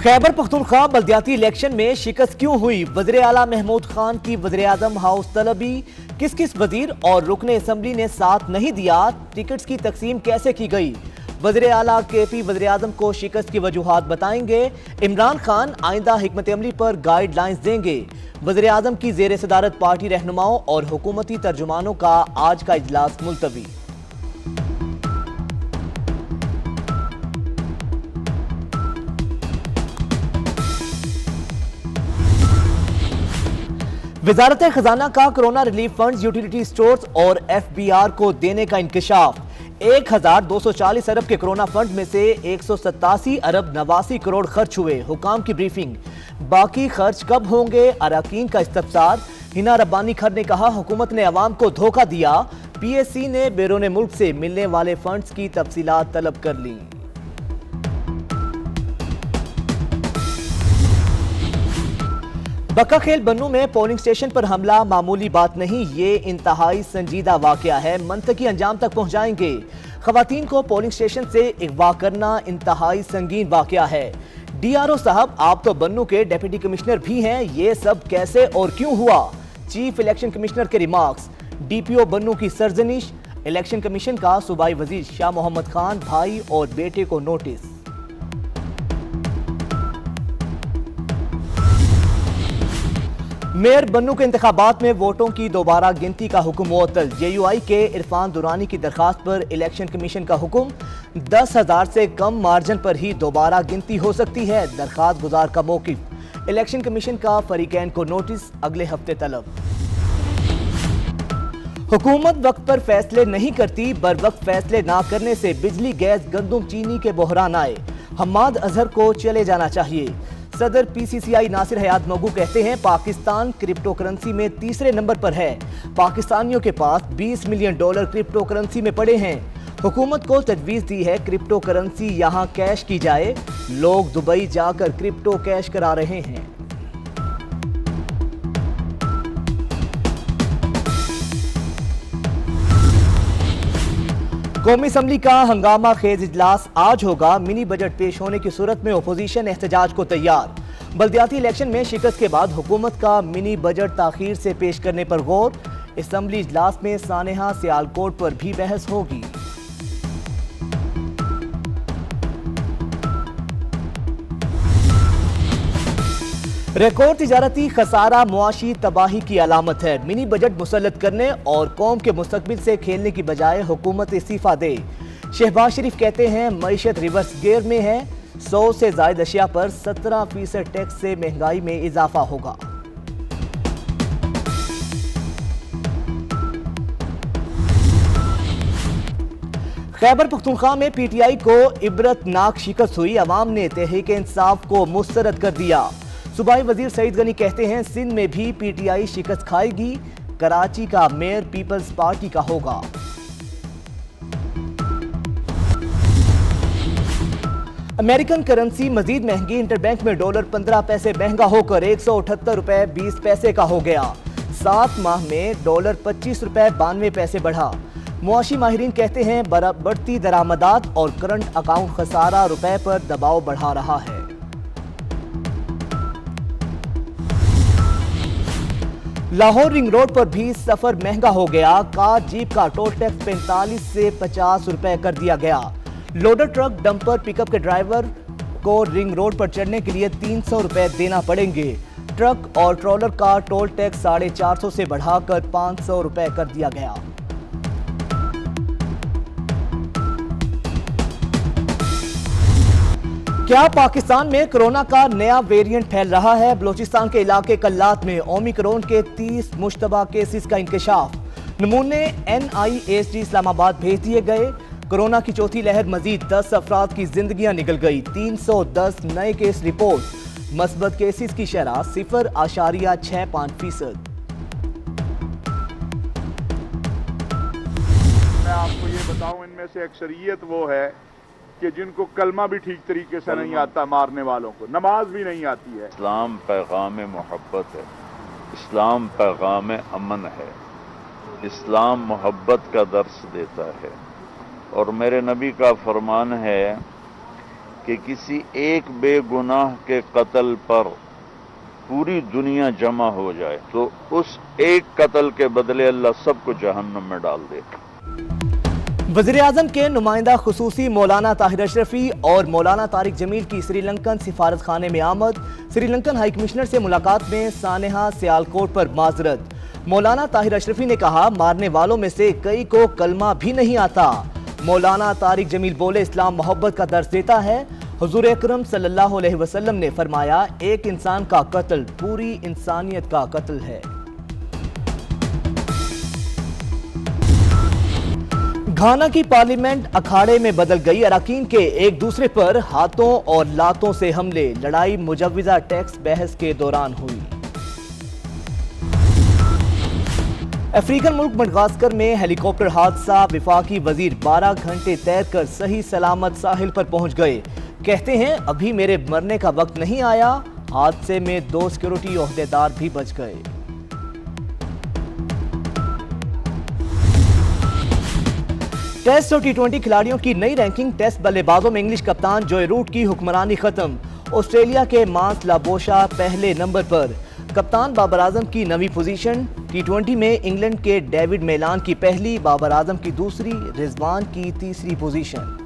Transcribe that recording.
Khyber Pakhtunkhwa बल्दियाती election में शिकस्त क्यों हुई? वज़ीर आला महमूद खान की वज़ीर आज़म हाउस तलबी, किस किस वज़ीर और रुकने असम्बली ने साथ नहीं दिया? टिकट्स की तकसीम कैसे की गई? वज़ीर आला केपी वज़ीर आज़म को शिकस्त की वजूहात बताएंगे। इमरान खान आइंदा हिकमत अमली पर गाइडलाइंस देंगे। वज़ीर आज़म की ज़ेर सदारत पार्टी रहनुमाओं और हुकूमती तर्जुमानों का आज का इजलास मुलतवी। वजारत खजाना का corona relief fund utility stores और FBR को देने का इंकशाफ। 1240 अरब के कोरोना फंड में से 187 अरब 89 करोड़ खर्च हुए। हुकाम की ब्रीफिंग। बाकी खर्च कब होंगे? अराकीन का इस्तफसार। हिना रब्बानी खर ने कहा हुकूमत ने अवाम को धोखा दिया। PSC ने बैरून मुल्क से मिलने वाले फंड्स की तफसीलात तलब कर ली। बक्का खेल बन्नू में पोलिंग स्टेशन पर हमला मामूली बात नहीं, ये इंतहाई संजीदा वाकया है। मंतकी अंजाम तक पहुंचाएंगे। खवातीन को पोलिंग स्टेशन से अगवा करना इंतहाई संगीन वाकया है। DRO साहब, आप तो बन्नू के डिप्टी कमिश्नर भी हैं, ये सब कैसे और क्यों हुआ? चीफ इलेक्शन कमिश्नर के रिमार्क्स। DPO बन्नू की सरजनिश। इलेक्शन कमीशन का सूबाई वजीर शाह मोहम्मद खान भाई और बेटे को नोटिस। मेयर बन्नू के इंतखाबात में वोटों की दोबारा गिनती का हुक्म मुअत्तल। JUI के इरफान दुरानी की दरखास्त पर इलेक्शन कमीशन का हुक्म। 10,000 से कम मार्जिन पर ही दोबारा गिनती हो सकती है। दरखास्त गुजार का मौकिफ। इलेक्शन कमीशन का फरीकैन को नोटिस, अगले हफ्ते तलब। हुकूमत वक्त पर फैसले नहीं करती, बर वक्त फैसले ना करने से बिजली, गैस, गंदुम, चीनी के बहरान आए। हम्माद अजहर को चले जाना चाहिए। सदर PCCI नासिर हयात मगू कहते हैं पाकिस्तान क्रिप्टो करेंसी में तीसरे नंबर पर है। पाकिस्तानियों के पास $20 मिलियन क्रिप्टो करेंसी में पड़े हैं। हुकूमत को तजवीज़ दी है क्रिप्टो करेंसी यहाँ कैश की जाए। लोग दुबई जाकर क्रिप्टो कैश करा रहे हैं। कौमी असम्बली का हंगामा खेज इजलास आज होगा। मिनी बजट पेश होने की सूरत में अपोजिशन एहतजाज को तैयार। बल्दियाती इलेक्शन में शिकस्त के बाद हुकूमत का मिनी बजट ताखीर से पेश करने पर गौर। असम्बली इजलास में सानेहा सियालकोट पर भी बहस होगी। रिकॉर्ड तिजारती खसारा मुआशी तबाही की अलामत है। मिनी बजट मुसल्लत करने और कौम के मुस्तकबिल से खेलने की बजाय हुकूमत इस्तीफा दे। शहबाज शरीफ कहते हैं मईशत रिवर्स गियर में है। 100 से जायद अशिया पर 17% टैक्स से महंगाई में इजाफा होगा। खैबर पख्तूनख्वा में PTI को इबरतनाक शिकस्त हुई। अवाम ने तहरीक इंसाफ को मुस्तरद कर दिया। सूबाई वजीर सईद गनी कहते हैं सिंध में भी PTI शिकस्त खाएगी। कराची का मेयर पीपल्स पार्टी का होगा। अमेरिकन करेंसी मजीद महंगी। इंटरबैंक में डॉलर 15 पैसे महंगा होकर 178 रुपए 20 पैसे का हो गया। 7 माह में डॉलर 25 रुपए 92 पैसे बढ़ा। मुआशी माहिरीन कहते हैं बढ़ती दरामदात और करंट अकाउंट खसारा रुपए पर दबाव बढ़ा रहा है। लाहौर रिंग रोड पर भी सफर महंगा हो गया। कार जीप का टोल टैक्स 45 से 50 रुपए कर दिया गया। लोडर ट्रक, डंपर, पिकअप के ड्राइवर को रिंग रोड पर चढ़ने के लिए 300 रुपए देना पड़ेंगे। ट्रक और ट्रॉलर का टोल टैक्स 450 से बढ़ाकर 500 रुपए कर दिया गया। क्या पाकिस्तान में कोरोना का नया वेरिएंट फैल रहा है? बलोचिस्तान के इलाके कल्लात में ओमिक्रॉन के 30 मुश्तबा केसेस का इंकशाफ। नमूने NIHD इस्लामाबाद भेज दिए गए। कोरोना की चौथी लहर, मजीद 10 अफराद की जिंदगियां निकल गई। 310 नए केस रिपोर्ट। मस्बत केसेस की शरह 0.65%। मैं आपको ये बताऊं, इनमें से अक्सरियत वो है कि जिनको कलमा भी ठीक तरीके से नहीं आता, मारने वालों को नमाज भी नहीं आती है। इस्लाम पैगाम मोहब्बत है। इस्लाम पैगाम अमन है। इस्लाम मोहब्बत का दर्स देता है। और मेरे नबी का फरमान है کہ کسی ایک بے گناہ کے قتل پر پوری دنیا جمع ہو جائے تو اس ایک قتل کے بدلے اللہ سب کو جہنم میں ڈال دے. وزیر اعظم کے نمائندہ خصوصی مولانا طاہر اشرفی اور مولانا طارق جمیل کی سری لنکن سفارت خانے میں آمد. سری لنکن ہائی کمشنر سے ملاقات میں سانحہ سیالکوٹ پر معذرت. مولانا طاہر اشرفی نے کہا مارنے والوں میں سے کئی کو کلمہ بھی نہیں آتا. مولانا طارق جمیل بولے اسلام محبت کا درس دیتا ہے. حضور اکرم صلی اللہ علیہ وسلم نے فرمایا ایک انسان کا قتل پوری انسانیت کا قتل ہے. گھانا کی پارلیمنٹ اکھاڑے میں بدل گئی. اراکین کے ایک دوسرے پر ہاتھوں اور لاتوں سے حملے. لڑائی مجوزہ ٹیکس بحث کے دوران ہوئی. افریقن ملک مڈغاسکر میں ہیلی کاپٹر حادثہ. وفاقی وزیر 12 گھنٹے تیر کر صحیح سلامت ساحل پر پہنچ گئے. کہتے ہیں ابھی میرے مرنے کا وقت نہیں آیا. حادثے میں 2 سیکورٹی عہدیدار بھی بچ گئے. ٹیسٹ اور ٹی20 کھلاڑیوں کی نئی رینکنگ. ٹیسٹ بلے بازوں میں انگلش کپتان جوئے روٹ کی حکمرانی ختم. آسٹریلیا کے مانس لابوشا پہلے نمبر پر. کپتان بابر اعظم کی نویں پوزیشن. ٹی20 میں انگلینڈ کے ڈیوڈ میلان کی پہلی، بابر اعظم کی دوسری، رضوان کی تیسری پوزیشن.